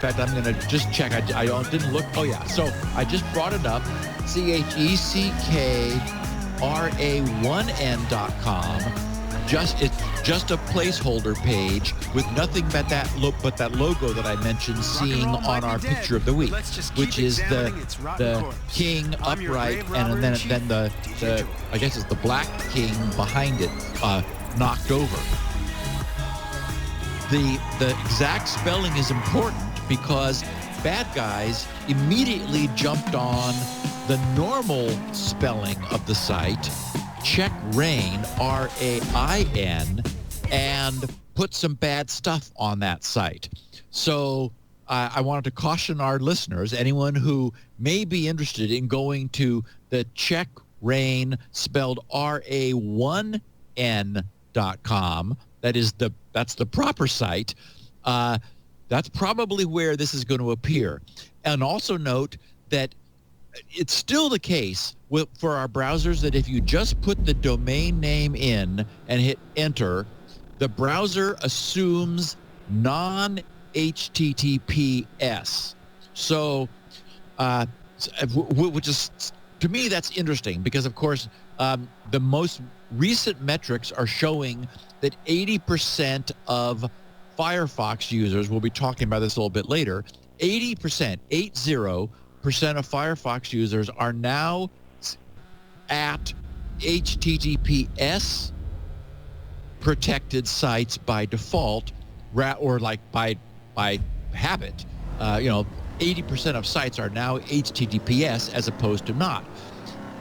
In fact, I'm going to just check. I didn't look. Oh, yeah. So I just brought it up. CheckRA1N.com. It's just a placeholder page with nothing but that logo that I mentioned seeing on our picture of the week, which is the king upright, and then the I guess it's the black king behind it knocked over. The exact spelling is important because bad guys immediately jumped on the normal spelling of the site, Check Rain, R-A-I-N, and put some bad stuff on that site. So I wanted to caution our listeners, anyone who may be interested in going to the Check Rain, spelled RA1N.com, that's the proper site. That's probably where this is going to appear. And also note that it's still the case for our browsers that if you just put the domain name in and hit enter, the browser assumes non-HTTPS. So, which is, to me, that's interesting because, of course, the most recent metrics are showing that 80% of Firefox users, we'll be talking about this a little bit later, 80% of Firefox users are now at HTTPS protected sites by default, or like by habit. 80% of sites are now HTTPS as opposed to not.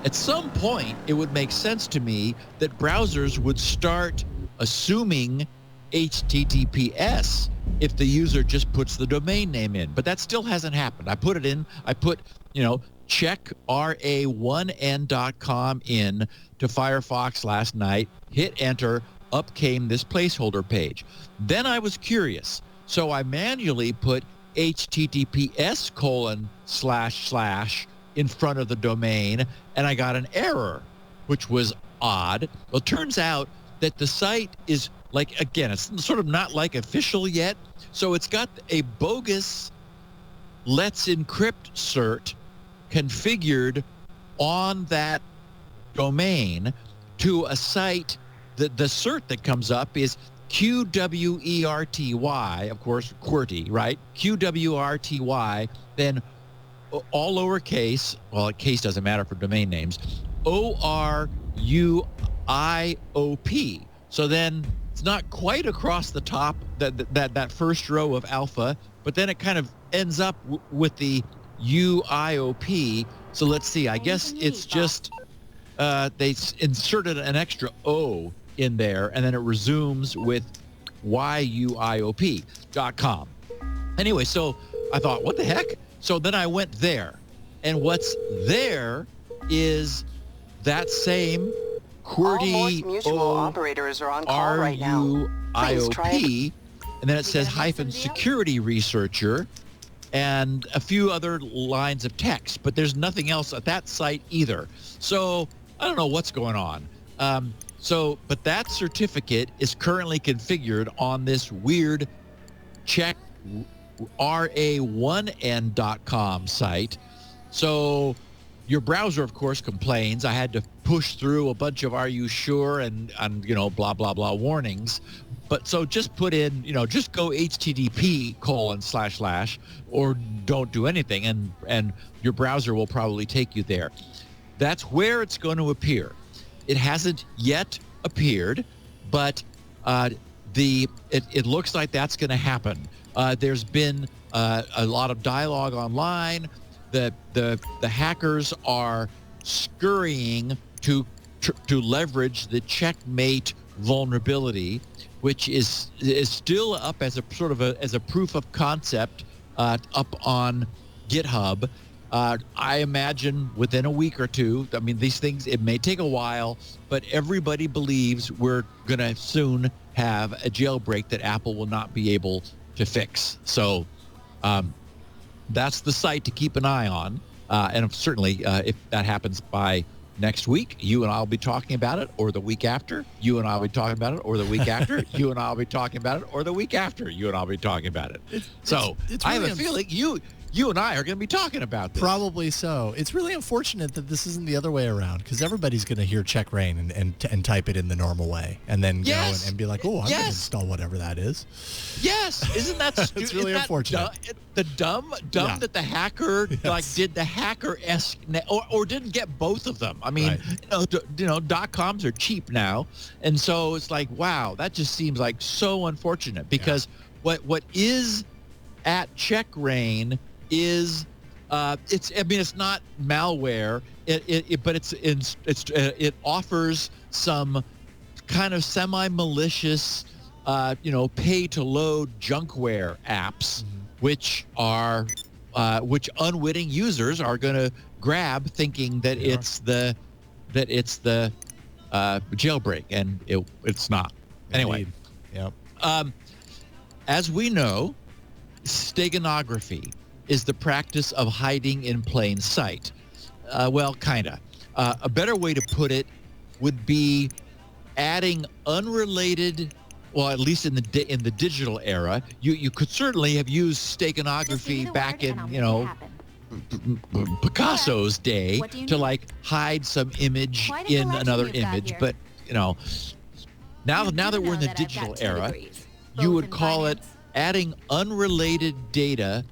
At some point, it would make sense to me that browsers would start assuming HTTPS if the user just puts the domain name in, but that still hasn't happened. I put it in. I put, check RA1N.com in to Firefox last night, hit enter, up came this placeholder page. Then I was curious, so I manually put HTTPS:// in front of the domain, and I got an error, which was odd. Well, it turns out that the site is it's sort of not official yet. So it's got a bogus Let's Encrypt cert configured on that domain to a site. The cert that comes up is QWERTY, of course, QWERTY, right? QWERTY, then all lowercase, well, case doesn't matter for domain names, ORUIOP. So then it's not quite across the top, that first row of alpha, but then it kind of ends up with the UIOP. So let's see, I guess it's just they inserted an extra O in there, and then it resumes with YUIOP.com. Anyway, so I thought, what the heck? So then I went there, and what's there is that same QWERTY operators are on call right now. RUIOP, and then it says hyphen security researcher and a few other lines of text, but there's nothing else at that site either. So I don't know what's going on. But that certificate is currently configured on this weird check RA1N.com site. So your browser, of course, complains. I had to push through a bunch of "Are you sure?" and blah blah blah warnings. But so just put in, just go HTTP:// or don't do anything, and your browser will probably take you there. That's where it's going to appear. It hasn't yet appeared, but it looks like that's going to happen. There's been a lot of dialogue online. The hackers are scurrying to leverage the Checkmate vulnerability, which is still up as a sort of as a proof of concept up on GitHub. I imagine within a week or two, I mean, these things, it may take a while, but everybody believes we're going to soon have a jailbreak that Apple will not be able to fix. So that's the site to keep an eye on. And certainly if that happens by next week, you and I'll be talking about it, or the week after, you and I'll be talking about it, or the week after, you and I'll be talking about it, or the week after, you and I'll be talking about it. It's I have a feeling you and I are going to be talking about this. Probably so. It's really unfortunate that this isn't the other way around, because everybody's going to hear check rain and type it in the normal way, and then go and be like, oh, I'm going to install whatever that is. Yes. Isn't that stupid? It's really unfortunate. The dumb that the hacker did the hacker-esque, or didn't get both of them. I mean, .coms are cheap now, and so it's like, wow, that just seems like so unfortunate, because what is at CheckRain is it's not malware, but it offers some kind of semi-malicious pay to load junkware apps, which unwitting users are going to grab, thinking that it's the jailbreak, and it's not. Anyway, as we know, steganography is the practice of hiding in plain sight. Well, kinda. A better way to put it would be adding unrelated, well, at least in the digital era, you could certainly have used steganography back in, Picasso's day to like hide some image in another image. But, now that we're in the digital era, you would call it adding unrelated data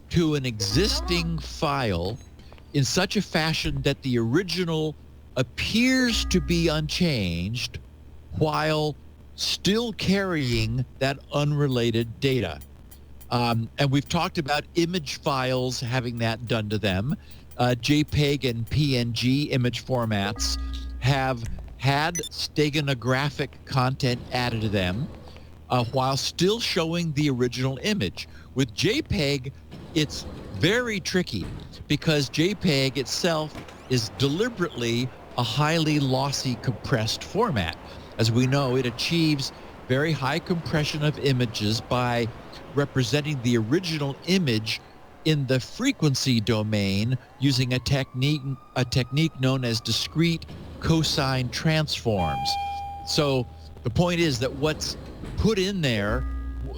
to an existing file in such a fashion that the original appears to be unchanged while still carrying that unrelated data. And we've talked about image files having that done to them. JPEG and PNG image formats have had steganographic content added to them while still showing the original image. With JPEG, it's very tricky because JPEG itself is deliberately a highly lossy compressed format. As we know, it achieves very high compression of images by representing the original image in the frequency domain using a technique known as discrete cosine transforms. So the point is that what's put in there,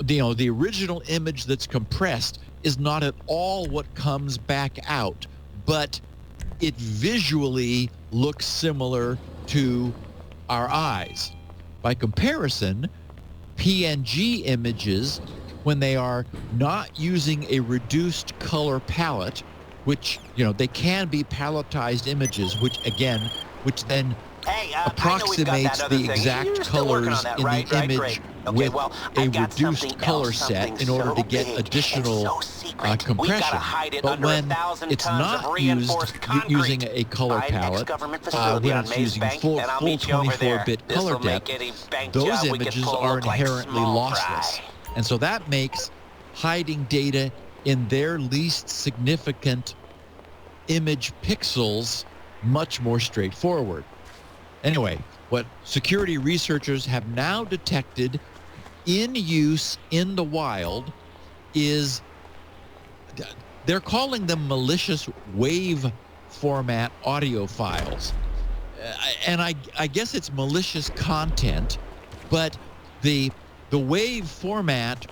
the original image that's compressed is not at all what comes back out, but it visually looks similar to our eyes. By comparison, PNG images, when they are not using a reduced color palette, which, they can be palletized images, which then approximates the exact colors in the image with a reduced color set in order to get additional compression. But when it's not using a color palette, when it's using full 24-bit color depth, those images are inherently lossless. And so that makes hiding data in their least significant image pixels much more straightforward. Anyway, what security researchers have now detected in use in the wild is, they're calling them malicious wave format audio files. And I guess it's malicious content, but the wave format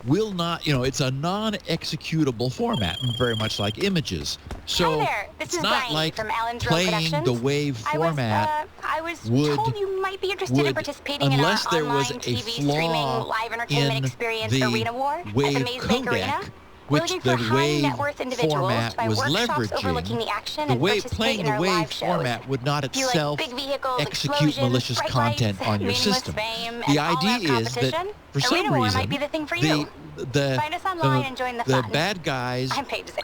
will not, it's a non-executable format, very much like images. So it's not like playing the wave format I was told you might be interested in participating in our online TV streaming live entertainment experience Arena War at the Maze Bank Arena. We're looking for high net worth individuals to buy workshops overlooking the action and participate in our live shows. Format would not itself big vehicles, execute malicious content on your system. The idea is that for some reason, Find us online and join the fun. The bad guys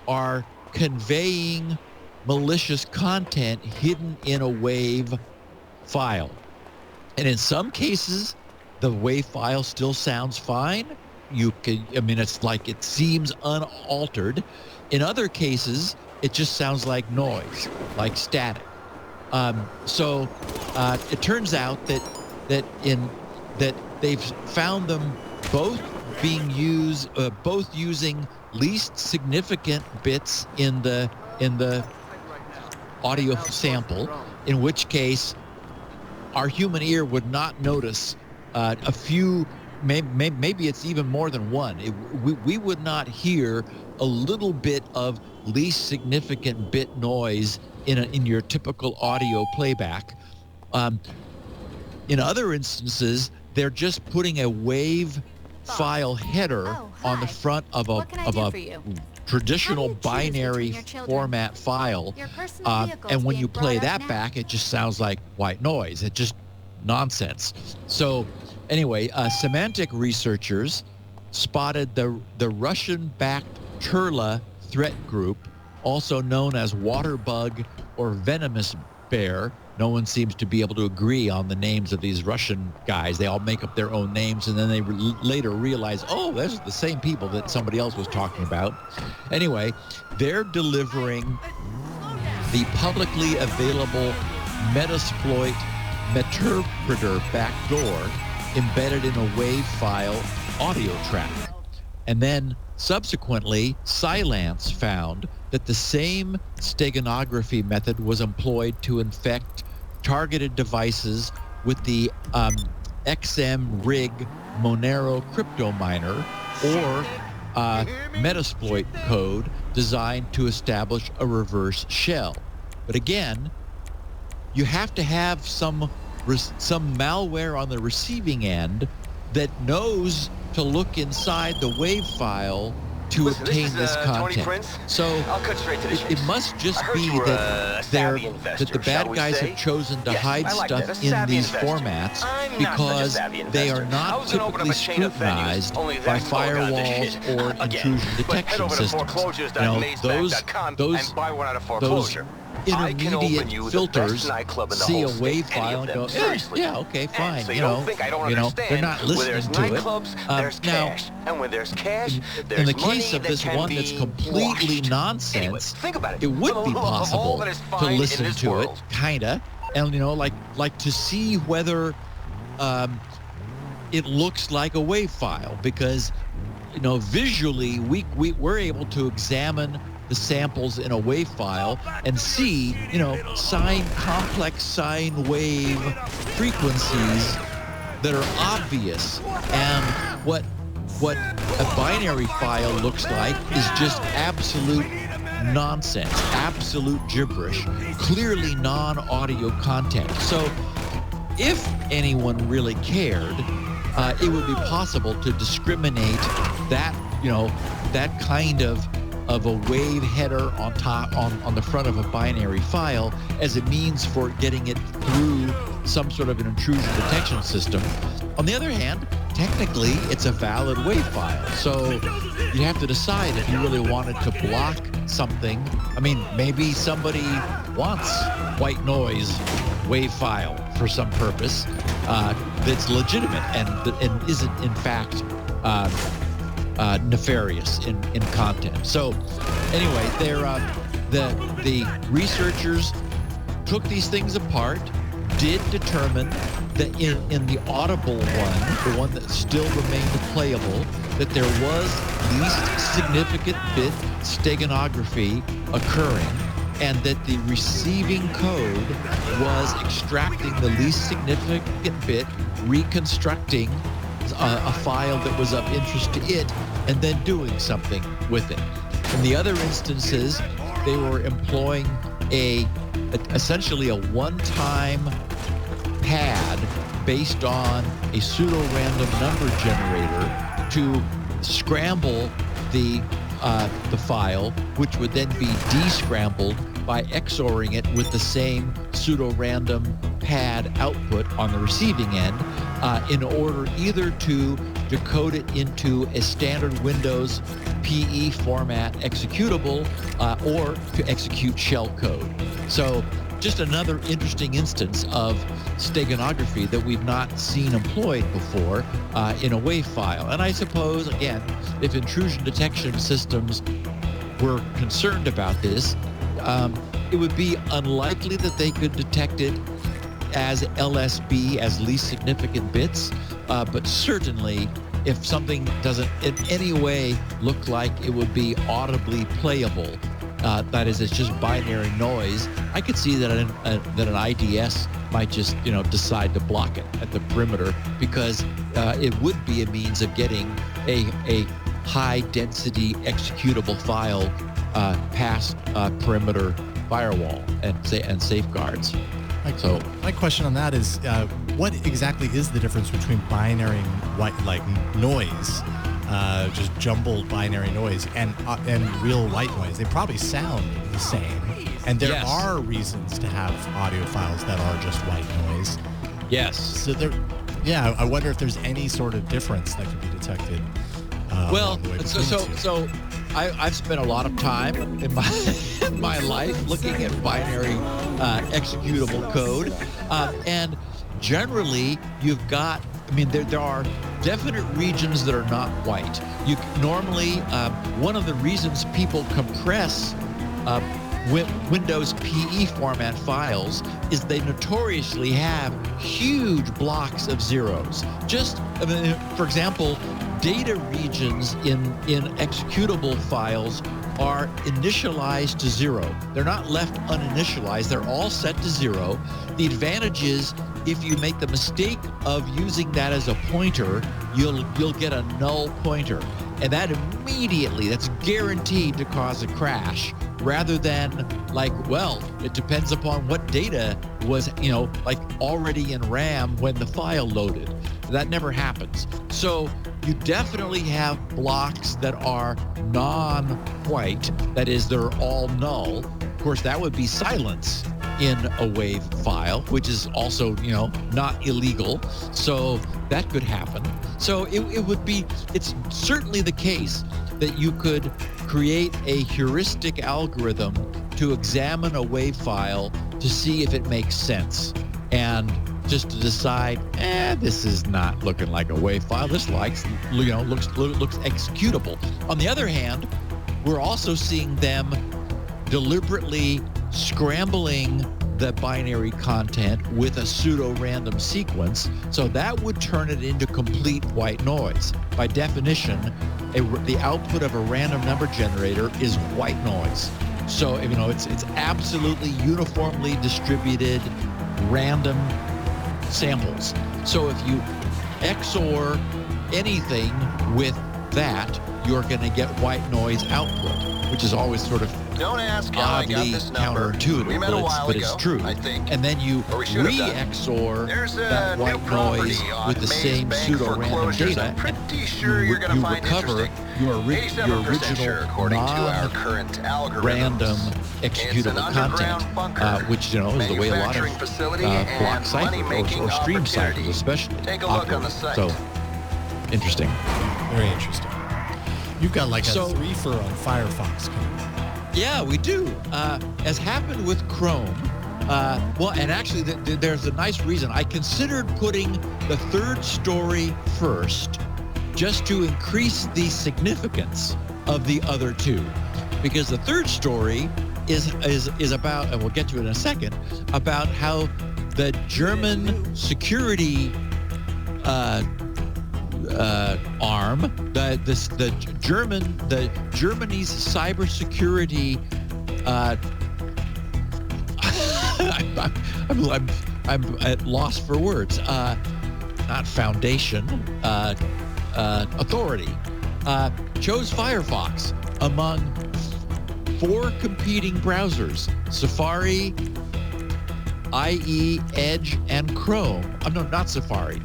are conveying malicious content hidden in a wave file. And in some cases, the wave file still sounds fine. It's like it seems unaltered. In other cases, it just sounds like noise, like static. So it turns out that they've found them both being used, both using least significant bits in the audio sample, in which case our human ear would not notice a few, maybe it's even more than one. We would not hear a little bit of least significant bit noise in your typical audio playback. In other instances, they're just putting a WAV file header on the front of a traditional binary format file, and when you play that back, it just sounds like white noise. It's just nonsense. So anyway, semantic researchers spotted the Russian-backed Turla threat group, also known as Waterbug or Venomous Bear. No one seems to be able to agree on the names of these Russian guys. They all make up their own names, and then they later realize, oh, those are the same people that somebody else was talking about. Anyway, they're delivering the publicly available Metasploit Meterpreter backdoor embedded in a WAV file audio track. And then subsequently, Cylance found that the same steganography method was employed to infect targeted devices with the XM-RIG Monero crypto miner, or Metasploit code designed to establish a reverse shell. But again, you have to have some malware on the receiving end that knows to look inside the WAV file to obtain this content. So it must just be that the bad guys have chosen to hide stuff in these formats because they are not typically scrutinized by firewalls or intrusion detection systems. Those intermediate filters see a WAV file and go, yeah, okay, fine. They're not listening to it. Now, in the case of this one that's completely nonsense, it would be possible to listen to it, kinda, and like to see whether it looks like a WAV file, because visually we're able to examine the samples in a WAV file and see, complex sine wave frequencies that are obvious. And what a binary file looks like is just absolute nonsense, absolute gibberish, clearly non-audio content. So if anyone really cared, it would be possible to discriminate that, that kind of a WAV header on top, on the front of a binary file, as a means for getting it through some sort of an intrusion detection system. On the other hand, technically, it's a valid WAV file. So you have to decide if you really wanted to block something. I mean, maybe somebody wants white noise WAV file for some purpose that's legitimate and isn't, in fact, nefarious in content. So anyway, the researchers took these things apart, did determine that in the audible one, the one that still remained playable, that there was least significant bit steganography occurring, and that the receiving code was extracting the least significant bit, reconstructing a file that was of interest to it, and then doing something with it. In the other instances, they were employing essentially a one-time pad based on a pseudo-random number generator to scramble the file, which would then be descrambled by XORing it with the same pseudo-random pad output on the receiving end, in order either to decode it into a standard Windows PE format executable, or to execute shell code. So just another interesting instance of steganography that we've not seen employed before in a WAV file. And I suppose, again, if intrusion detection systems were concerned about this, it would be unlikely that they could detect it as LSB, as least significant bits, but certainly if something doesn't in any way look like it would be audibly playable, that is, it's just binary noise, I could see that an IDS might just, decide to block it at the perimeter, because it would be a means of getting a high density executable file past perimeter firewall and safeguards. So my question on that is, what exactly is the difference between binary noise, just jumbled binary noise, and real white noise? They probably sound the same, and there are reasons to have audio files that are just white noise. Yes. So I wonder if there's any sort of difference that could be detected. So I've spent a lot of time in my life looking at binary executable code, and generally you've got, there are definite regions that are not white. You normally, one of the reasons people compress Windows PE format files is they notoriously have huge blocks of zeros. For example, data regions in executable files are initialized to 0. They're not left uninitialized. They're all set to 0. The advantage is, if you make the mistake of using that as a pointer, you'll get a null pointer, and that immediately, that's guaranteed to cause a crash, rather than it depends upon what data was already in RAM when the file loaded. That never happens. So you definitely have blocks that are non-white, that is, they're all null. Of course, that would be silence in a WAV file, which is also, not illegal. So that could happen. So it's certainly the case that you could create a heuristic algorithm to examine a WAV file to see if it makes sense, and just to decide, this is not looking like a WAV file. This looks executable. On the other hand, we're also seeing them deliberately scrambling the binary content with a pseudo-random sequence, so that would turn it into complete white noise. By definition, the output of a random number generator is white noise. So it's absolutely uniformly distributed random samples. So if you XOR anything with that, you're going to get white noise output, which is always sort of oddly counterintuitive, but it's true. And then you re-XOR that white noise with the same pseudo-random data, and you recover your original non-random executable content, which is the way a lot of block ciphers or stream ciphers especially operate. So, interesting. Very interesting. You've got a three-fer on Firefox coming. Yeah, we do. As happened with Chrome, and actually there's a nice reason. I considered putting the third story first, just to increase the significance of the other two, because the third story is about, and we'll get to it in a second, about how the German security arm, Germany's cybersecurity. I'm at loss for words. Not foundation. Authority chose Firefox among 4 competing browsers: Safari, IE, Edge, and Chrome. No, not Safari.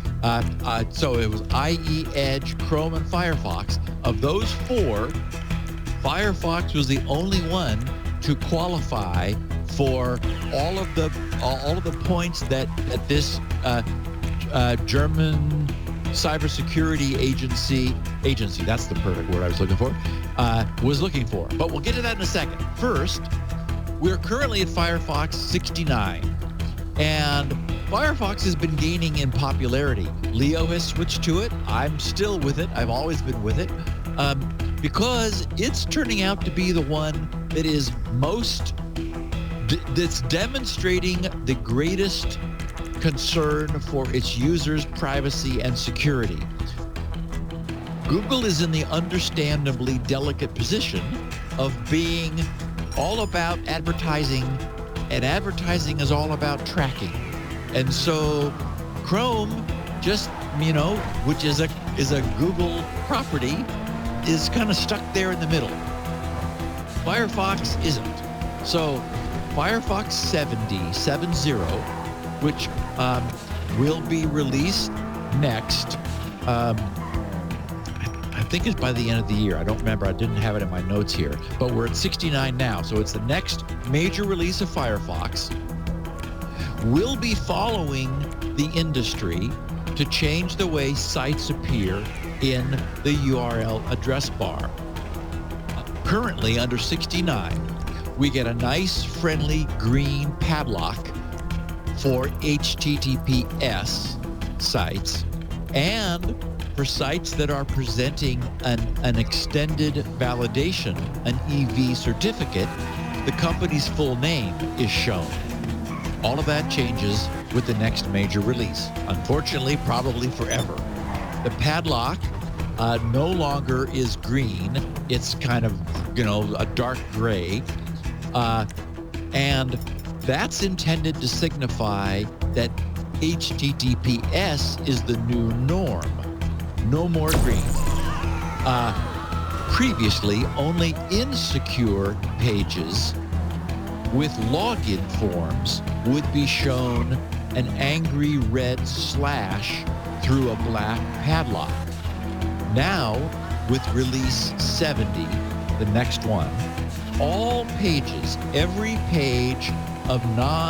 So it was IE, Edge, Chrome, and Firefox. Of those 4, Firefox was the only one to qualify for all of the points that this German cybersecurity agency, that's the perfect word I was looking for, was looking for. But we'll get to that in a second. First, we're currently at Firefox 69. And Firefox has been gaining in popularity. Leo has switched to it. I'm still with it. I've always been with it, because it's turning out to be the one that is that's demonstrating the greatest concern for its users' privacy and security. Google is in the understandably delicate position of being all about advertising, and advertising is all about tracking. And so Chrome just, which is a Google property, is kind of stuck there in the middle. Firefox isn't. So Firefox 70, which will be released next, I think it's by the end of the year. I don't remember. I didn't have it in my notes here. But we're at 69 now. So it's the next major release of Firefox. We'll be following the industry to change the way sites appear in the URL address bar. Currently, under 69, we get a nice, friendly green padlock for HTTPS sites, and for sites that are presenting an extended validation, an EV certificate, the company's full name is shown. All of that changes with the next major release. Unfortunately, probably forever. The padlock no longer is green. It's kind of, a dark gray. And that's intended to signify that HTTPS is the new norm. No more green. Previously, only insecure pages with login forms would be shown an angry red slash through a black padlock. Now, with release 70, the next one, all pages, every page of non-HTTPS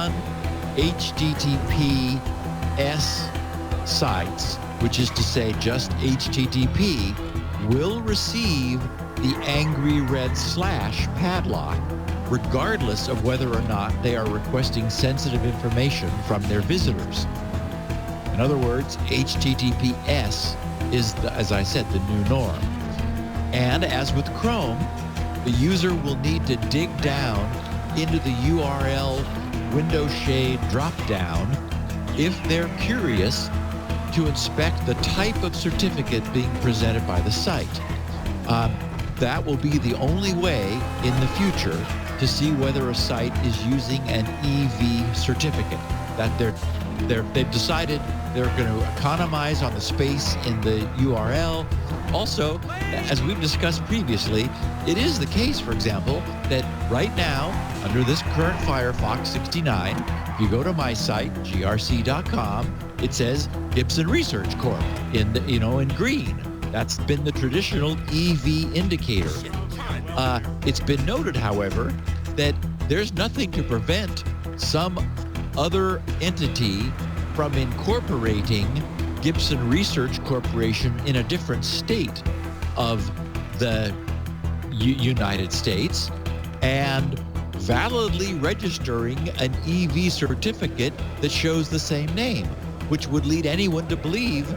sites, which is to say just HTTP, will receive the angry red slash padlock, regardless of whether or not they are requesting sensitive information from their visitors. In other words, HTTPS is, as I said, the new norm. And as with Chrome, the user will need to dig down into the URL window shade drop-down if they're curious to inspect the type of certificate being presented by the site. That will be the only way in the future to see whether a site is using an EV certificate. That they've decided they're going to economize on the space in the URL. Also, as we've discussed previously, it is the case, for example, that right now, under this current Firefox 69, if you go to my site, grc.com, it says Gibson Research Corp. in green. That's been the traditional EV indicator. It's been noted, however, that there's nothing to prevent some other entity from incorporating Gibson Research Corporation in a different state of the United States and validly registering an EV certificate that shows the same name, which would lead anyone to believe,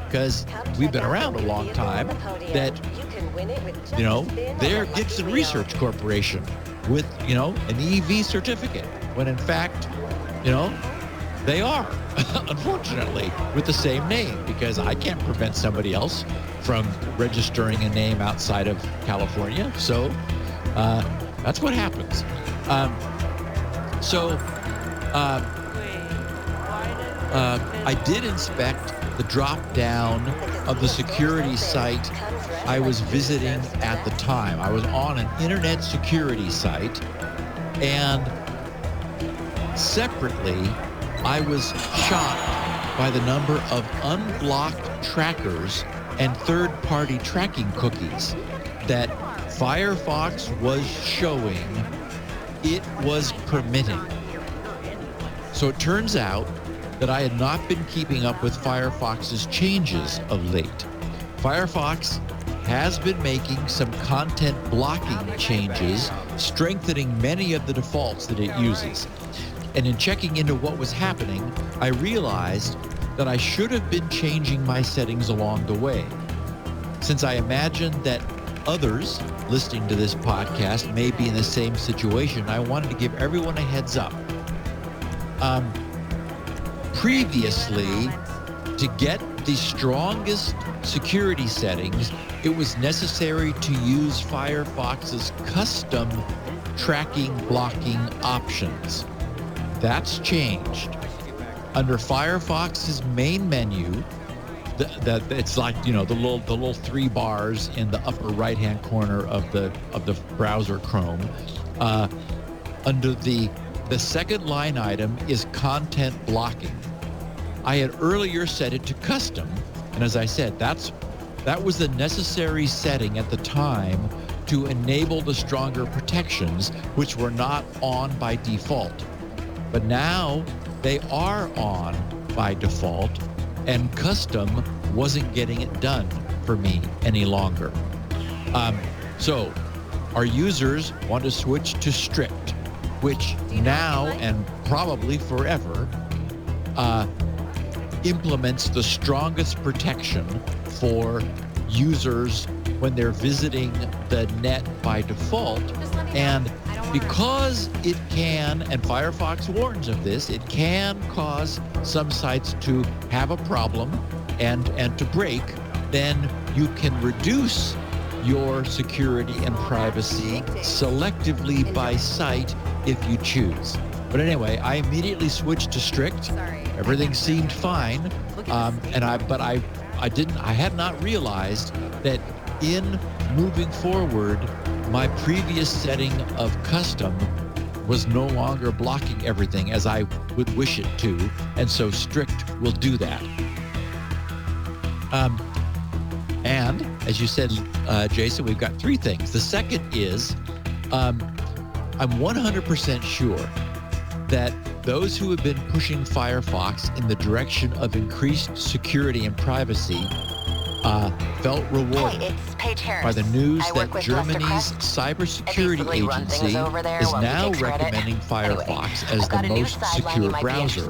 because we've been around a long time, that they're Gibson Research Corporation with an EV certificate, when in fact they are, unfortunately, with the same name, because I can't prevent somebody else from registering a name outside of California. So that's what happens. I did inspect the drop down of the security site I was visiting at the time. I was on an internet security site, and separately, I was shocked by the number of unblocked trackers and third-party tracking cookies that Firefox was showing it was permitting. So it turns out that I had not been keeping up with Firefox's changes of late. Firefox has been making some content blocking changes, strengthening many of the defaults that it uses. And in checking into what was happening, I realized that I should have been changing my settings along the way. Since I imagine that others listening to this podcast may be in the same situation, I wanted to give everyone a heads up. Previously, to get the strongest security settings, it was necessary to use Firefox's custom tracking blocking options. That's changed. Under Firefox's main menu, it's like, the little 3 bars in the upper right-hand corner of the browser Chrome. Under the second line item is content blocking. I had earlier set it to custom, and as I said, that was the necessary setting at the time to enable the stronger protections, which were not on by default. But now they are on by default, and custom wasn't getting it done for me any longer. So our users want to switch to strict, which now and probably forever implements the strongest protection for users when they're visiting the net by default. And because it can, and Firefox warns of this, it can cause some sites to have a problem and to break, then you can reduce your security and privacy selectively by site if you choose. But anyway, I immediately switched to strict. Everything seemed fine, I had not realized that in moving forward, my previous setting of custom was no longer blocking everything as I would wish it to, and so strict will do that. And as you said, Jason, we've got 3 things. The second is, I'm 100% sure that those who have been pushing Firefox in the direction of increased security and privacy felt rewarded by the news that Germany's cybersecurity agency is now recommending Firefox as the most secure browser.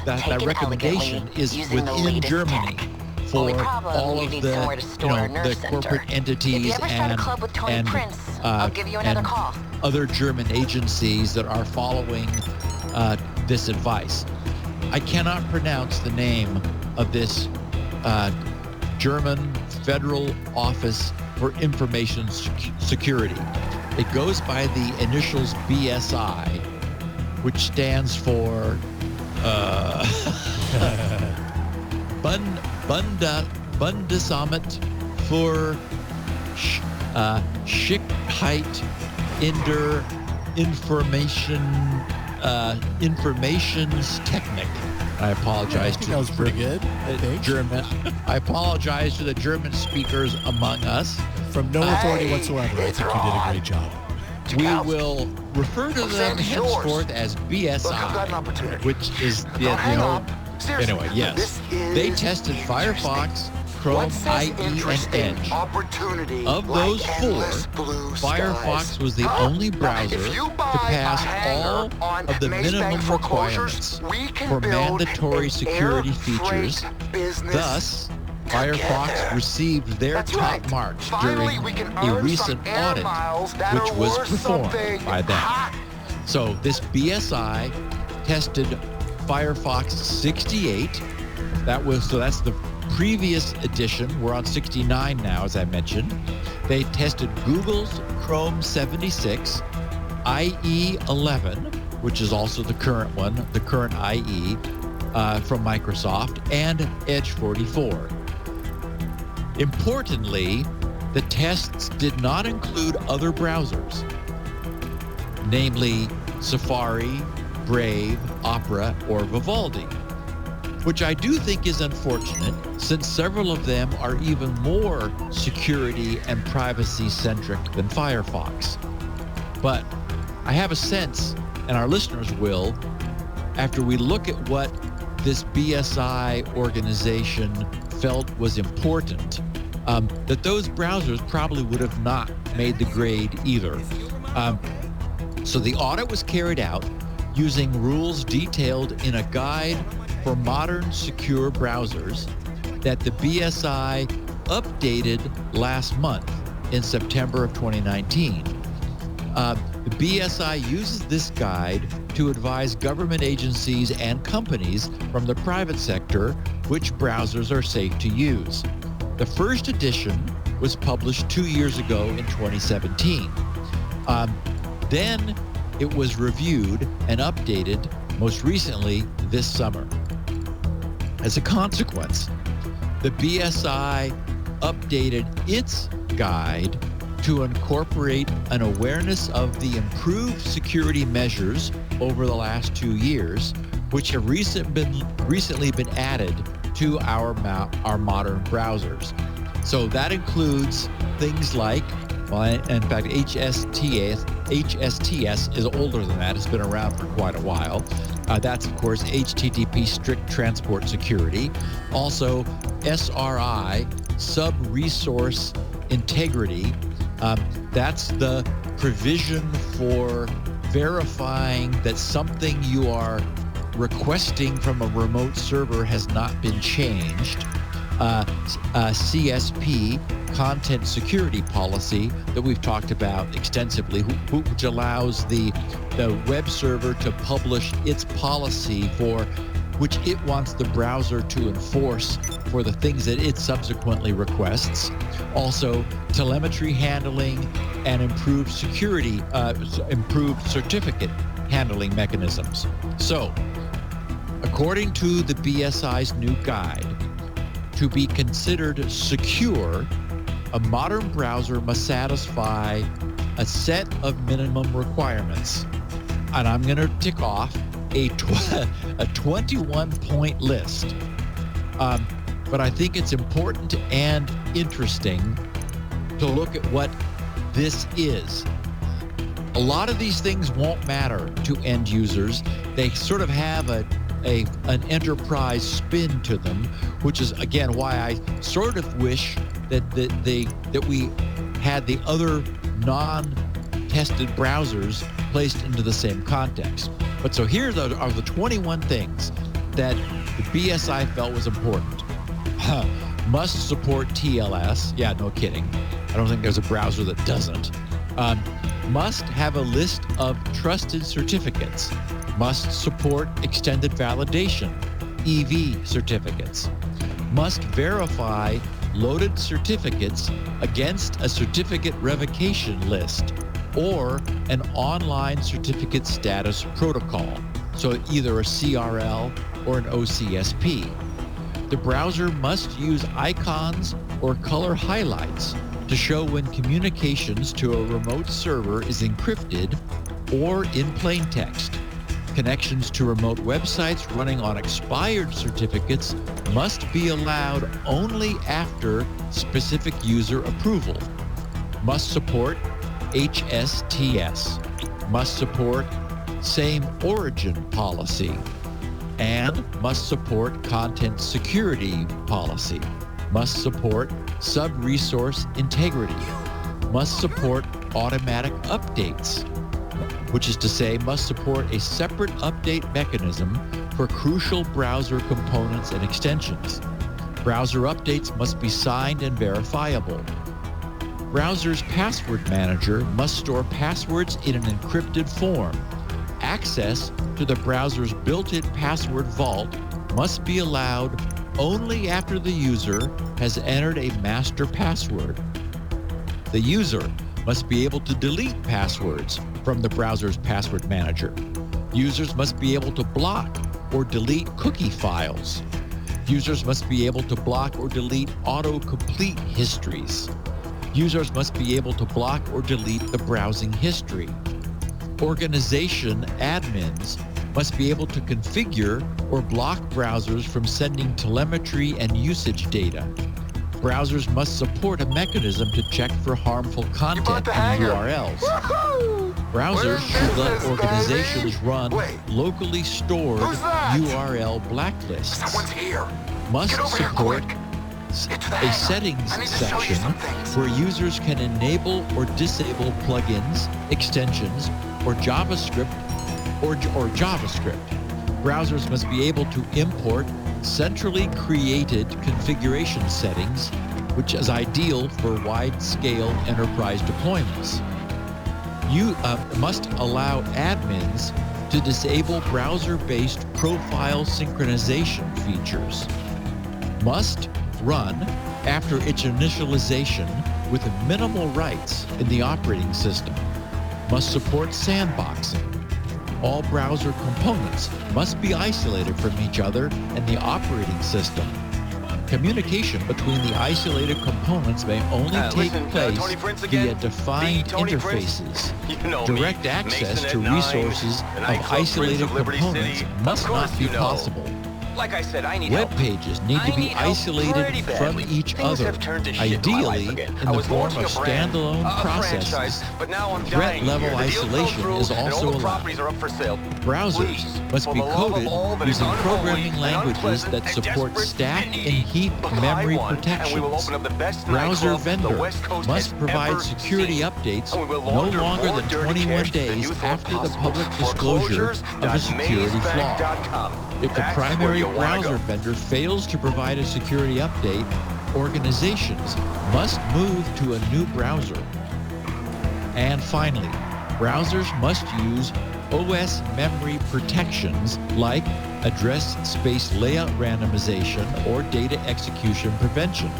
That recommendation is within Germany for all of the corporate entities and other German agencies that are following this advice. I cannot pronounce the name of this German Federal Office for Information Security. It goes by the initials BSI, which stands for Bundesamt für Sicherheit in der Informationstechnik. I apologize to that was pretty good. German. I apologize to the German speakers among us. From no authority whatsoever, I think you did a great job. We will refer to them henceforth as BSI, which is anyway, yes. They tested Firefox, Chrome, IE, and Edge. Of those 4, Firefox was the only browser to pass all of the minimum requirements for mandatory security features. Thus, Firefox received their top marks during a recent audit, which was performed by them. So this BSI tested Firefox 68. That's the previous edition. We're on 69 now, as I mentioned. They tested Google's Chrome 76, IE 11, which is also the current one, the current IE from Microsoft, and Edge 44. Importantly, the tests did not include other browsers, namely Safari, Brave, Opera, or Vivaldi, which I do think is unfortunate since several of them are even more security and privacy-centric than Firefox. But I have a sense, and our listeners will, after we look at what this BSI organization felt was important, that those browsers probably would have not made the grade either. So the audit was carried out using rules detailed in a guide for modern secure browsers that the BSI updated last month in September of 2019. The BSI uses this guide to advise government agencies and companies from the private sector which browsers are safe to use. The first edition was published 2 years ago in 2017. Then it was reviewed and updated most recently this summer. As a consequence, the BSI updated its guide to incorporate an awareness of the improved security measures over the last 2 years, which have recently been added to our modern browsers. So that includes things like, well, in fact, HSTS is older than that. It's been around for quite a while. That's, of course, HTTP Strict Transport Security. Also, SRI, Sub-Resource Integrity. That's the provision for verifying that something you are requesting from a remote server has not been changed. CSP, Content Security Policy, that we've talked about extensively, which allows the web server to publish its policy for which it wants the browser to enforce for the things that it subsequently requests. Also, telemetry handling and improved security, improved certificate handling mechanisms. So, according to the BSI's new guide, to be considered secure, a modern browser must satisfy a set of minimum requirements. And I'm going to tick off a 21-point list. But I think it's important and interesting to look at what this is. A lot of these things won't matter to end users. They sort of have an enterprise spin to them, which is, again, why I sort of wish that we had the other non-tested browsers placed into the same context. But so here are the 21 things that the BSI felt was important. Must support TLS. Yeah, no kidding. I don't think there's a browser that doesn't. Must have a list of trusted certificates. Must support extended validation, EV certificates. Must verify loaded certificates against a certificate revocation list or an online certificate status protocol, so either a CRL or an OCSP. The browser must use icons or color highlights to show when communications to a remote server is encrypted or in plain text. Connections to remote websites running on expired certificates must be allowed only after specific user approval. Must support HSTS. Must support same origin policy. And must support content security policy. Must support sub-resource integrity. Must support automatic updates, which is to say must support a separate update mechanism for crucial browser components and extensions. Browser updates must be signed and verifiable. Browser's password manager must store passwords in an encrypted form. Access to the browser's built-in password vault must be allowed only after the user has entered a master password. The user must be able to delete passwords from the browser's password manager. Users must be able to block or delete cookie files. Users must be able to block or delete autocomplete histories. Users must be able to block or delete the browsing history. Organization admins must be able to configure or block browsers from sending telemetry and usage data. Browsers must support a mechanism to check for harmful content and URLs. Woohoo! Browsers should let organizations run locally stored URL blacklists. Someone's here. Must Get over support here, a settings section where users can enable or disable plugins, extensions, or JavaScript or JavaScript. Browsers must be able to import centrally created configuration settings, which is ideal for wide-scale enterprise deployments. You must allow admins to disable browser-based profile synchronization features. Must run after its initialization with minimal rights in the operating system. must support sandboxing. All browser components must be isolated from each other and the operating system. Communication between the isolated components may only take place via defined interfaces. Direct access to resources of isolated components must not be possible. Like I said, I need Web pages need to be isolated from each other, ideally in the form of standalone processes. Threat-level isolation is also allowed. Browsers must be coded using programming languages that support stack and heap memory protections. Browser vendor must provide security updates no longer than 21 days after the public disclosure of a security flaw. If the primary browser vendor fails to provide a security update, organizations must move to a new browser. And finally, browsers must use OS memory protections like address space layout randomization or data execution prevention.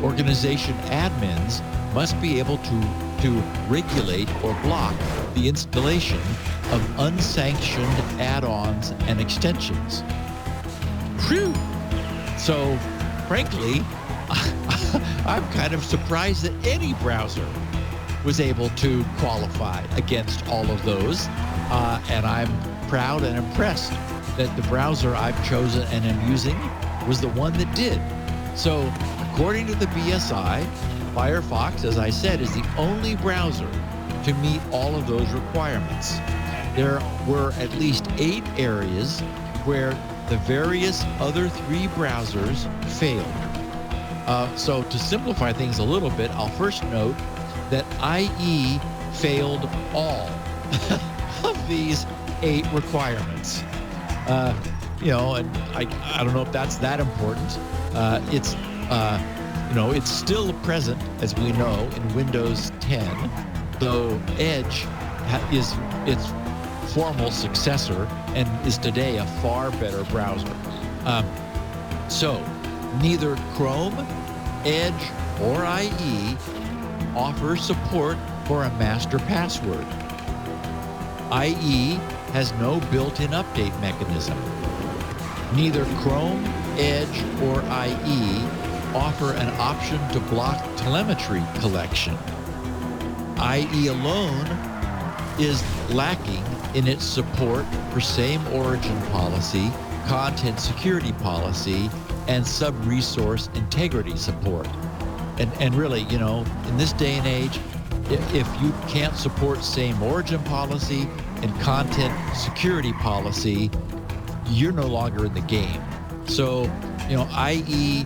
Organization admins must be able to regulate or block the installation of unsanctioned add-ons and extensions. Phew! So, frankly, I'm kind of surprised that any browser was able to qualify against all of those, and I'm proud and impressed that the browser I've chosen and am using was the one that did. So, according to the BSI, Firefox, as I said, is the only browser to meet all of those requirements. There were at least 8 areas where the various other 3 browsers failed. So to simplify things a little bit, I'll first note that IE failed all of these 8 requirements. And I don't know if that's that important. It's still present, as we know, in Windows 10, though Edge is its formal successor and is today a far better browser. So neither Chrome, Edge, or IE offer support for a master password. IE has no built-in update mechanism. Neither Chrome, Edge, or IE offer an option to block telemetry collection. IE alone is lacking in its support for same origin policy, content security policy, and sub-resource integrity support. And really, in this day and age, if you can't support same origin policy and content security policy, you're no longer in the game. So, IE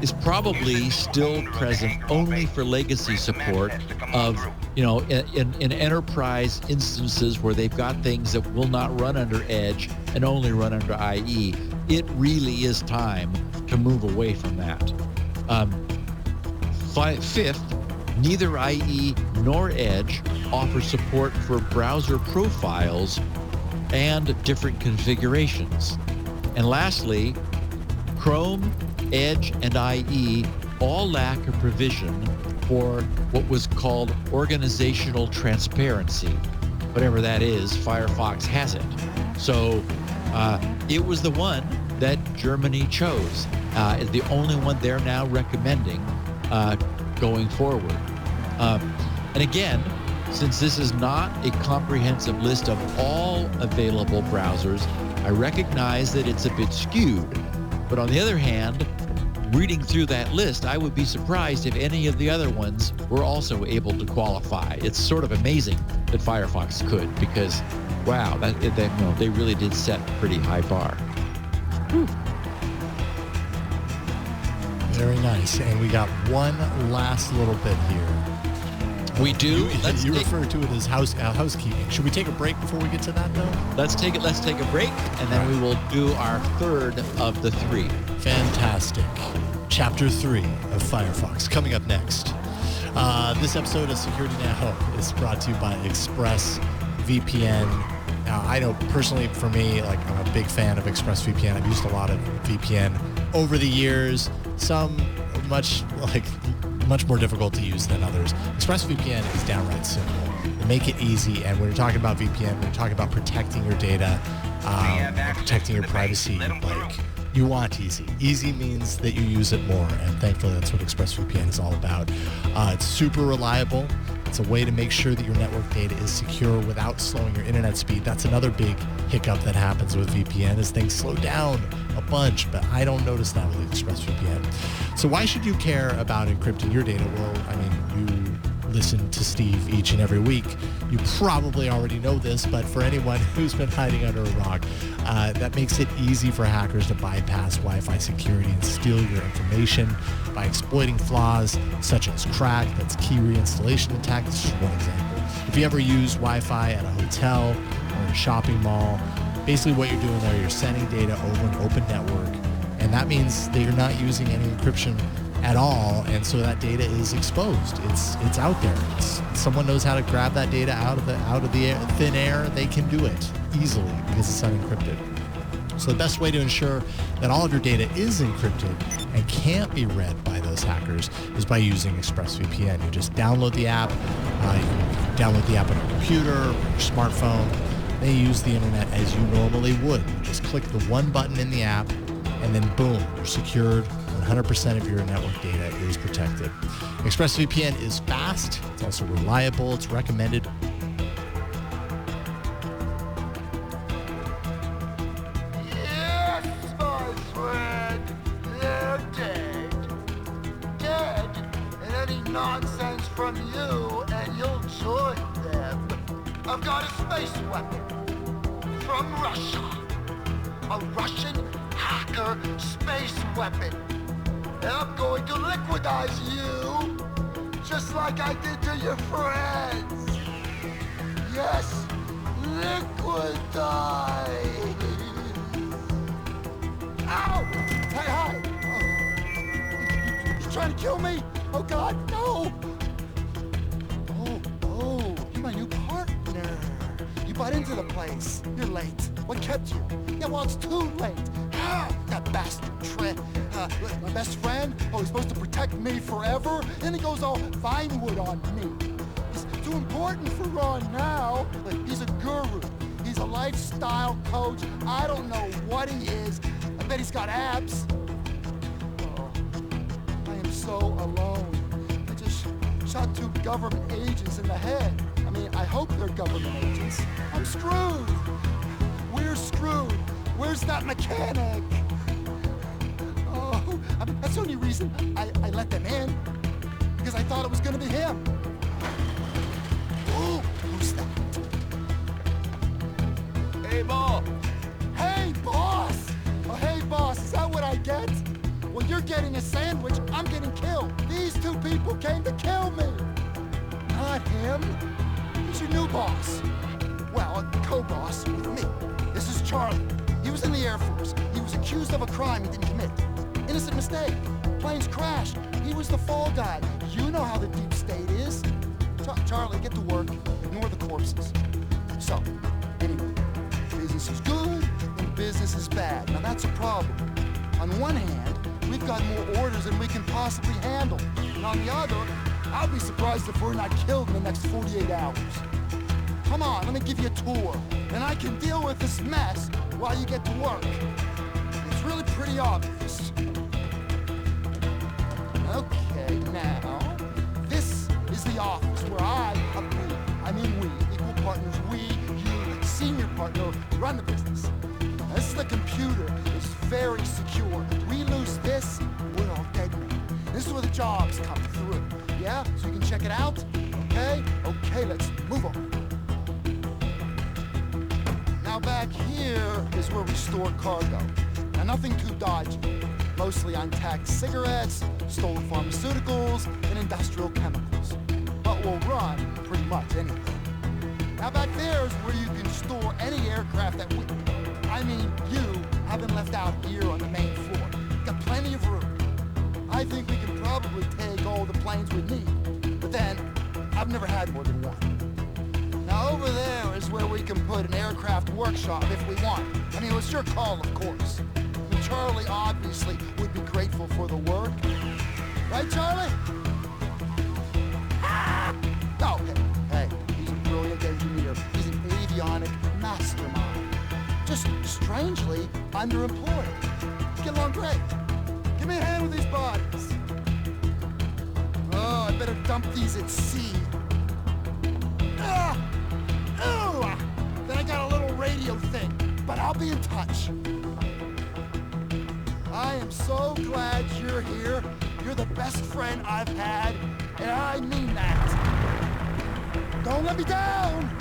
is probably still present only for legacy support of, in enterprise instances where they've got things that will not run under Edge and only run under IE. It really is time to move away from that. Fifth, neither IE nor Edge offer support for browser profiles and different configurations. And lastly, Chrome, Edge, and IE all lack a provision for what was called organizational transparency. Whatever that is, Firefox has it. So it was the one that Germany chose. It's the only one they're now recommending going forward. And again, since this is not a comprehensive list of all available browsers, I recognize that it's a bit skewed. But on the other hand, reading through that list, I would be surprised if any of the other ones were also able to qualify. It's sort of amazing that Firefox could, because, wow, they really did set a pretty high bar. Whew. Very nice. And we got one last little bit here. We do. You refer to it as housekeeping. Should we take a break before we get to that, though? Let's take a break, and then we will do our third of the 3. Fantastic. Chapter 3 of Firefox coming up next. This episode of Security Now is brought to you by ExpressVPN. Now, I know personally for me, I'm a big fan of ExpressVPN. I've used a lot of VPN over the years. Some much more difficult to use than others. ExpressVPN is downright simple. The make it easy. And when you're talking about VPN, when you're talking about protecting your data, and protecting your privacy, like, you want easy. Easy means that you use it more, and thankfully that's what ExpressVPN is all about. It's super reliable. It's a way to make sure that your network data is secure without slowing your internet speed. That's another big hiccup that happens with VPN, is things slow down a bunch, but I don't notice that with ExpressVPN. So why should you care about encrypting your data? Well, I mean, you listen to Steve each and every week. You probably already know this, but for anyone who's been hiding under a rock, that makes it easy for hackers to bypass Wi-Fi security and steal your information by exploiting flaws such as crack, that's key reinstallation attack. This is one example. If you ever use Wi-Fi at a hotel or a shopping mall, basically what you're doing there, you're sending data over an open network, and that means that you're not using any encryption at all, and so that data is exposed. It's out there. Someone knows how to grab that data out of the thin air. They can do it easily because it's unencrypted. So the best way to ensure that all of your data is encrypted and can't be read by those hackers is by using ExpressVPN. You just download the app. You can download the app on your computer or your smartphone. Then you use the internet as you normally would. You just click the one button in the app, and then boom, you're secured. 100% of your network data is protected. ExpressVPN is fast. It's also reliable. It's recommended. Yes, my friend. They're dead. Dead. And any nonsense from you, and you'll join them. I've got a space weapon from Russia. A Russian hacker space weapon. And I'm going to liquidize you, just like I did to your friends. Yes, liquidize. Ow! Hey, hi! You trying to kill me? Oh, God, no! Oh, you're my new partner. You bought into the place. You're late. What kept you? Yeah, well, it's too late. That bastard Trent. My best friend, he's supposed to protect me forever, then he goes all Vinewood on me. He's too important for Ron now. He's a guru. He's a lifestyle coach. I don't know what he is. I bet he's got abs. Oh, I am so alone. I just shot 2 government agents in the head. I mean, I hope they're government agents. I'm screwed. We're screwed. Where's that mechanic? I mean, that's the only reason I let them in, because I thought it was going to be him. Ooh, who's that? Hey, Bo. Hey, boss. Oh, hey, boss. Is that what I get? Well, you're getting a sandwich. I'm getting killed. These 2 people came to kill me. Not him. Who's your new boss? Well, a co-boss with me. This is Charlie. He was in the Air Force. He was accused of a crime he didn't commit. Innocent mistake. Planes crashed. He was the fall guy. You know how the deep state is. Charlie, get to work. Ignore the corpses. So, anyway, business is good and business is bad. Now that's a problem. On one hand, we've got more orders than we can possibly handle. And on the other, I'll be surprised if we're not killed in the next 48 hours. Come on, let me give you a tour. And I can deal with this mess while you get to work. It's really pretty obvious. Okay, now, this is the office where we, equal partners, you, senior partner, run the business. Now, this is the computer. It's very secure. We lose this, we're all dead men. This is where the jobs come through. Yeah? So you can check it out? Okay? Okay, let's move on. Now back here is where we store cargo. Now nothing too dodgy. Mostly untaxed cigarettes, stolen pharmaceuticals, and industrial chemicals. But we'll run pretty much anything. Now back there is where you can store any aircraft that you haven't left out here on the main floor. Got plenty of room. I think we can probably take all the planes we need. But then, I've never had more than one. Now over there is where we can put an aircraft workshop if we want. I mean, it's your call, of course. And Charlie obviously would be grateful for the work. Right, Charlie? Ah! No, hey, he's a brilliant just strangely underemployed. Get along great. Give me a hand with these bodies. Oh, I better dump these at sea. Then I got a little radio thing, but I'll be in touch. I am so glad you're here. You're the best friend I've had, and I mean that. Don't let me down!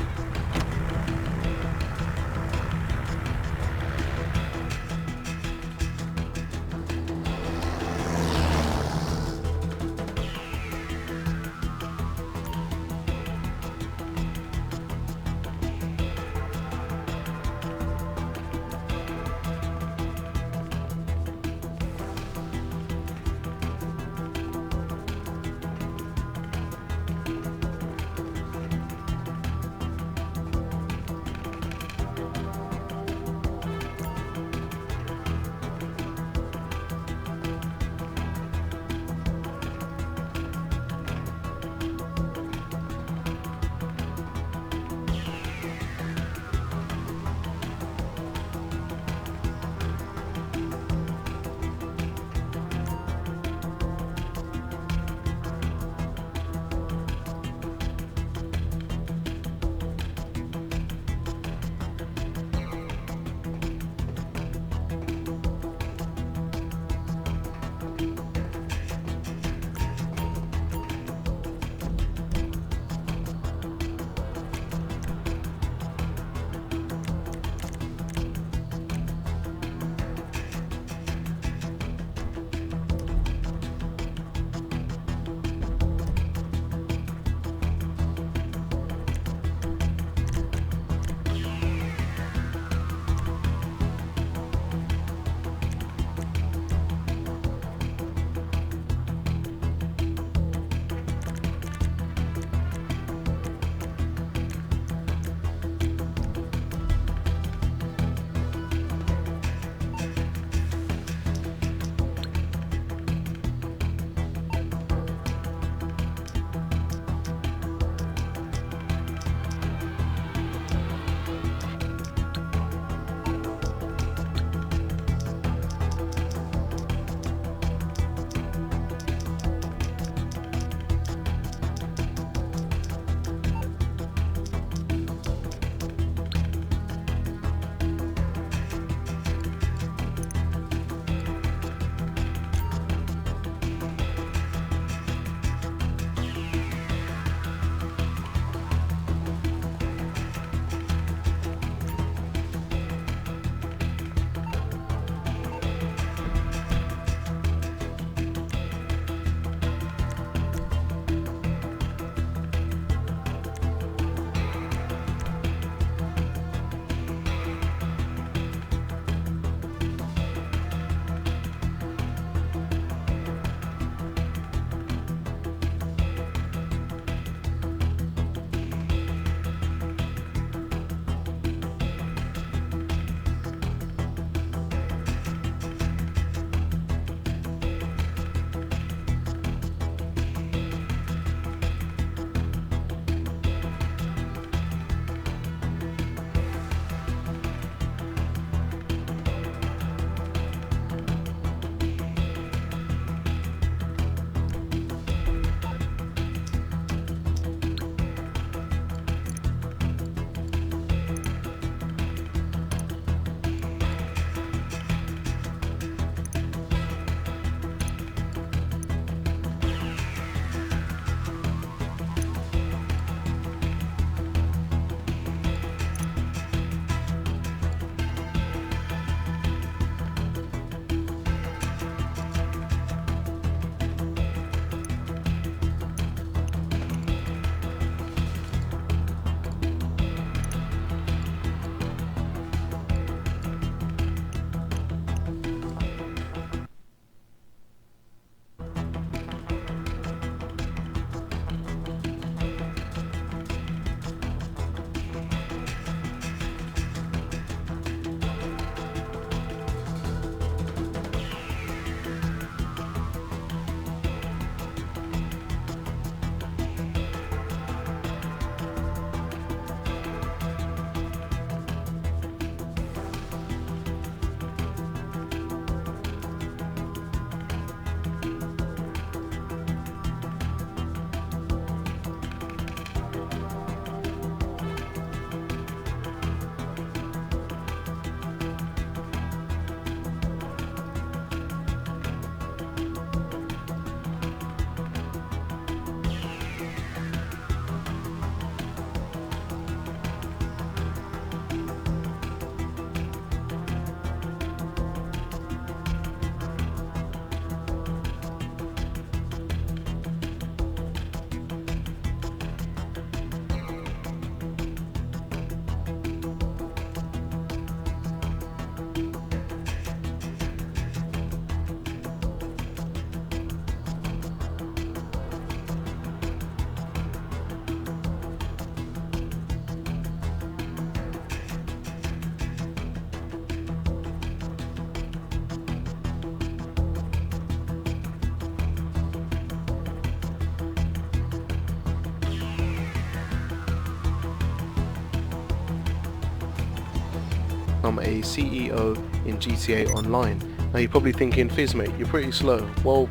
become a CEO in GTA Online. Now you're probably thinking, Fizz mate, you're pretty slow. Well,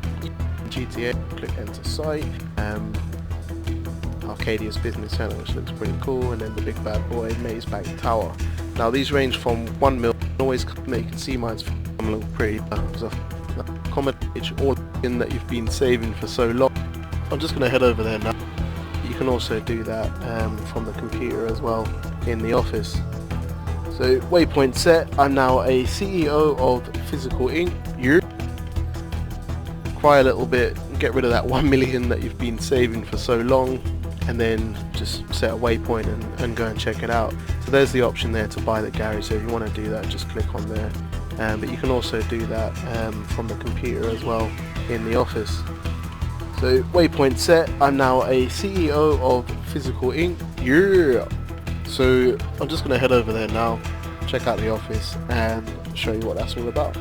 GTA, click enter site, Arcadia's Business Center, which looks pretty cool, and then the big bad boy, Maze Bank Tower. Now these range from 1 mil, always you can see mine's look pretty, accommodate all in that you've been saving for so long. I'm just going to head over there now. You can also do that from the computer as well in the office. So waypoint set, I'm now a CEO of Physical Inc. You cry a little bit, get rid of that 1 million that you've been saving for so long, and then just set a waypoint and go and check it out. So there's the option there to buy the garage, so if you want to do that, just click on there. But you can also do that from the computer as well in the office. So waypoint set, I'm now a CEO of Physical Inc. Yeah! So I'm just going to head over there now, check out the office and show you what that's all about.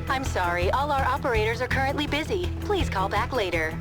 I'm sorry, all our operators are currently busy. Please call back later.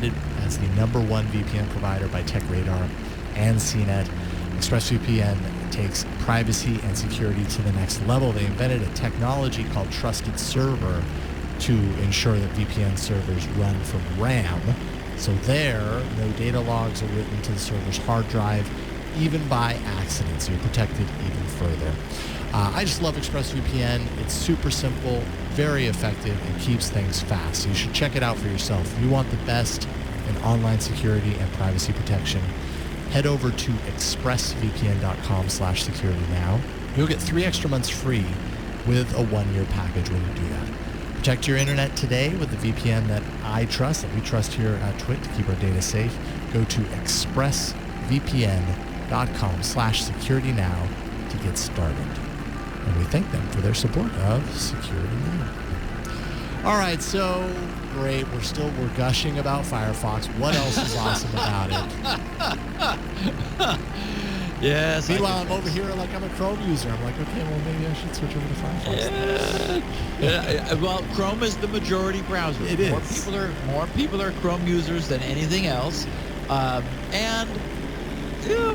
rated as the #1 VPN provider by TechRadar and CNET. ExpressVPN takes privacy and security to the next level. They invented a technology called Trusted Server to ensure that VPN servers run from RAM. So no data logs are written to the server's hard drive, even by accident, so you're protected even further. I just love ExpressVPN. It's super simple, very effective, and keeps things fast. So you should check it out for yourself. If you want the best in online security and privacy protection, head over to expressvpn.com/security now. You'll get 3 extra months free with a 1-year package when you do that. Protect your internet today with the VPN that I trust, that we trust here at Twit to keep our data safe. Go to expressvpn.com/security now to get started. And we thank them for their support of Security Now. All right, so great. We're gushing about Firefox. What else is awesome about it? Yes. Meanwhile, I'm over here like I'm a Chrome user. I'm like, okay, well, maybe I should switch over to Firefox. Yeah. Well, Chrome is the majority browser. It is. More people are Chrome users than anything else. And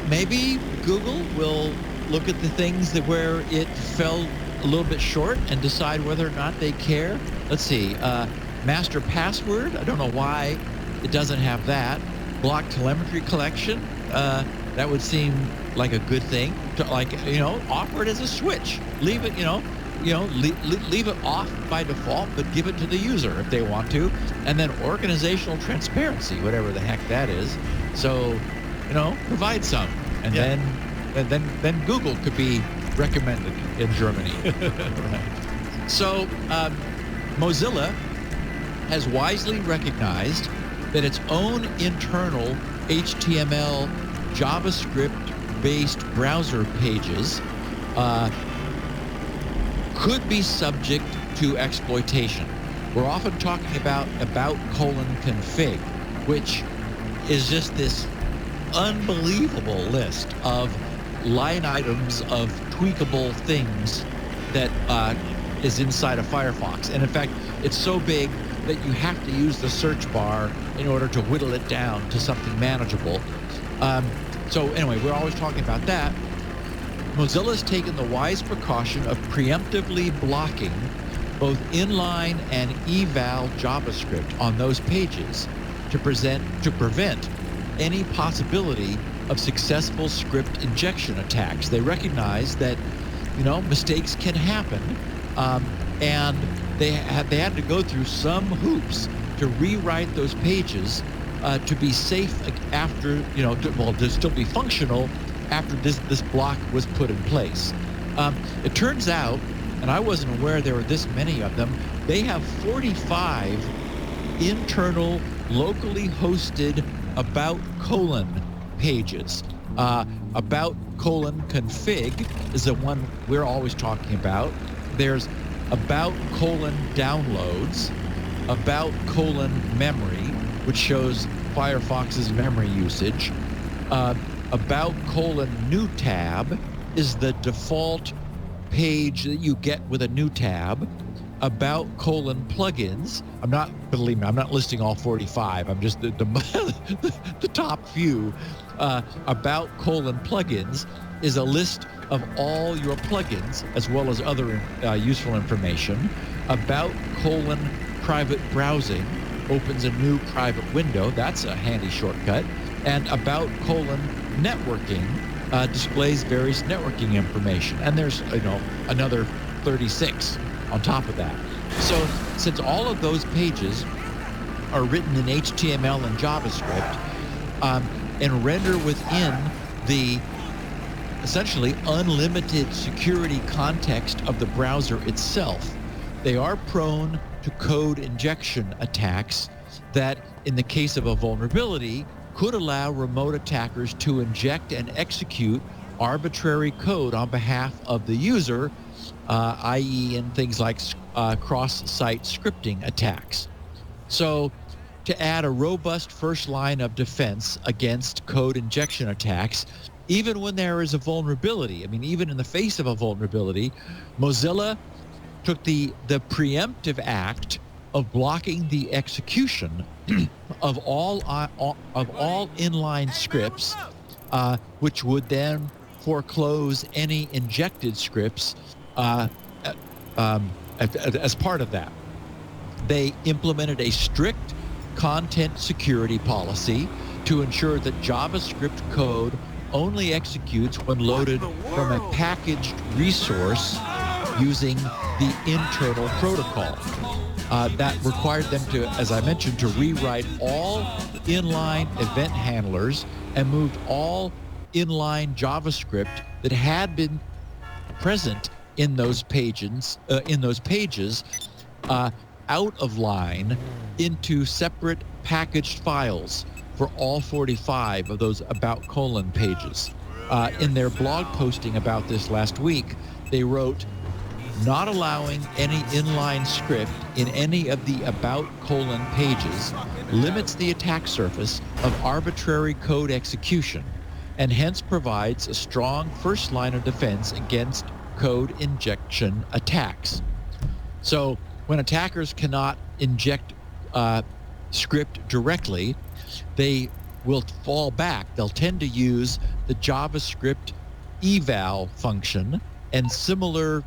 maybe Google will look at the things where it fell a little bit short and decide whether or not they care. Let's see. Master password. I don't know why it doesn't have that. Block telemetry collection. That would seem like a good thing to, offer it as a switch. Leave it, leave it off by default, but give it to the user if they want to. And then organizational transparency, whatever the heck that is. So, provide some, and then Google could be recommended in Germany. Right. So, Mozilla has wisely recognized that its own internal HTML JavaScript-based browser pages could be subject to exploitation. We're often talking about config, which is just this unbelievable list of line items of tweakable things that is inside of Firefox. And in fact, it's so big that you have to use the search bar in order to whittle it down to something manageable. So anyway, we're always talking about that. Mozilla's taken the wise precaution of preemptively blocking both inline and eval JavaScript on those pages to prevent any possibility of successful script injection attacks. They recognize that, mistakes can happen, and they had to go through some hoops to rewrite those pages to be safe after, to still be functional after this block was put in place. It turns out, and I wasn't aware there were this many of them, they have 45 internal, locally hosted pages. Config is the one we're always talking about. There's downloads, memory, which shows Firefox's memory usage. New tab is the default page that you get with a new tab. Plugins. I'm not listing all 45. I'm just the top few. Plugins is a list of all your plugins as well as other useful information. Private browsing opens a new private window. That's a handy shortcut. And networking displays various networking information. And there's another 36 on top of that. So since all of those pages are written in HTML and JavaScript and render within the essentially unlimited security context of the browser itself, they are prone to code injection attacks that, in the case of a vulnerability, could allow remote attackers to inject and execute arbitrary code on behalf of the user, i.e. in things like cross-site scripting attacks. So to add a robust first line of defense against code injection attacks, even when there is a vulnerability, even in the face of a vulnerability, Mozilla took the preemptive act of blocking the execution of all inline scripts, which would then foreclose any injected scripts as part of that. They implemented a strict content security policy to ensure that JavaScript code only executes when loaded from a packaged resource using the internal protocol. That required them to, as I mentioned, to rewrite all inline event handlers and moved all inline JavaScript that had been present in those pages out of line into separate packaged files for all 45 of those about : pages. In their blog posting about this last week, they wrote, "Not allowing any inline script in any of the about : pages limits the attack surface of arbitrary code execution and hence provides a strong first line of defense against code injection attacks." So when attackers cannot inject script directly, they will fall back. They'll tend to use the JavaScript eval function and similar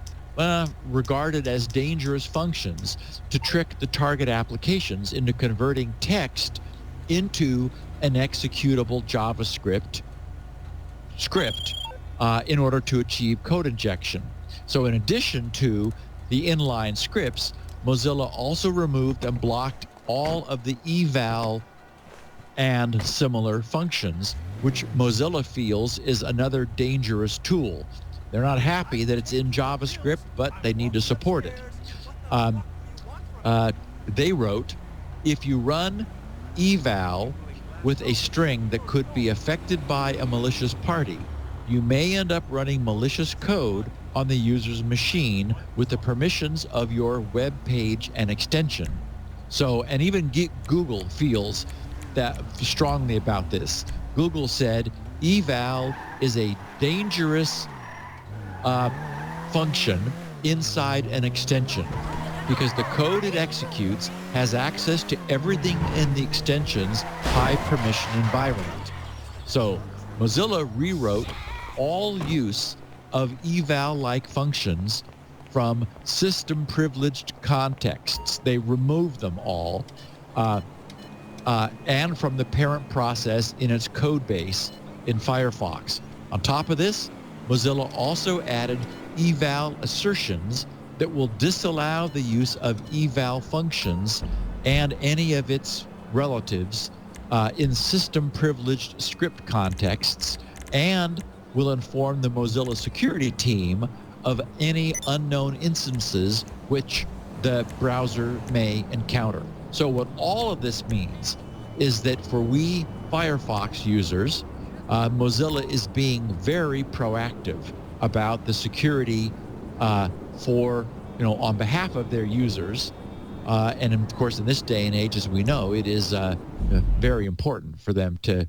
regarded as dangerous functions to trick the target applications into converting text into an executable JavaScript script in order to achieve code injection. So in addition to the inline scripts, Mozilla also removed and blocked all of the eval and similar functions, which Mozilla feels is another dangerous tool. They're not happy that it's in JavaScript, but they need to support it. They wrote, if you run eval with a string that could be affected by a malicious party, you may end up running malicious code on the user's machine with the permissions of your web page and extension. So, and even Google feels that strongly about this. Google said eval is a dangerous function inside an extension because the code it executes has access to everything in the extension's high permission environment. So Mozilla rewrote all use of eval-like functions from system privileged contexts. They removed them all, and from the parent process in its code base in Firefox. On top of this, Mozilla also added eval assertions that will disallow the use of eval functions and any of its relatives in system privileged script contexts, and will inform the Mozilla security team of any unknown instances which the browser may encounter. So what all of this means is that for we Firefox users, Mozilla is being very proactive about the security for, on behalf of their users. And of course, in this day and age, as we know, it is very important for them to